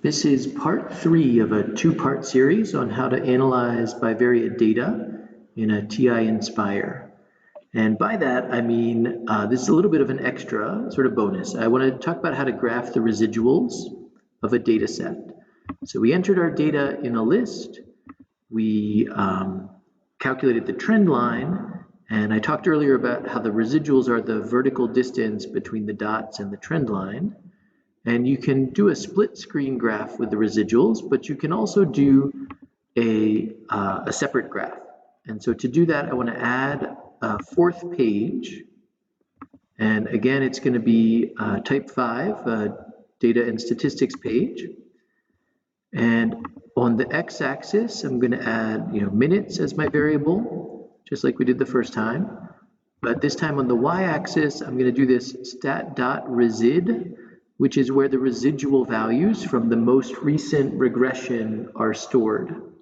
This is part 3 of a two-part series on how to analyze bivariate data in a TI nSpire. And by that, I mean, this is a little bit of an extra sort of bonus. I want to talk about how to graph the residuals of a data set. So we entered our data in a list, we calculated the trend line, and I talked earlier about how the residuals are the vertical distance between the dots and the trend line. And you can do a split screen graph with the residuals, but you can also do a separate graph. And so to do that, I want to add a fourth page. And again, it's going to be type 5, data and statistics page. And on the x-axis, I'm going to add minutes as my variable, just like we did the first time. But this time on the y-axis, I'm going to do this stat.resid, which is where the residual values from the most recent regression are stored.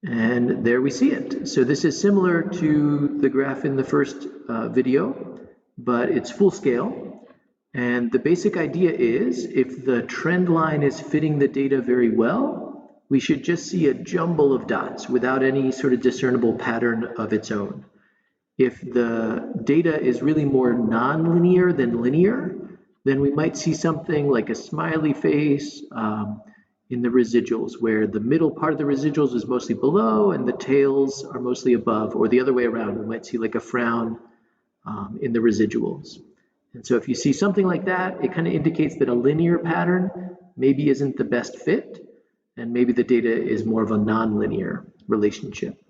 And there we see it. So this is similar to the graph in the first video, but it's full scale. And the basic idea is if the trend line is fitting the data very well, we should just see a jumble of dots without any sort of discernible pattern of its own. If the data is really more nonlinear than linear, then we might see something like a smiley face in the residuals, where the middle part of the residuals is mostly below and the tails are mostly above, or the other way around. We might see like a frown in the residuals. And so if you see something like that, it kind of indicates that a linear pattern maybe isn't the best fit, and maybe the data is more of a nonlinear relationship.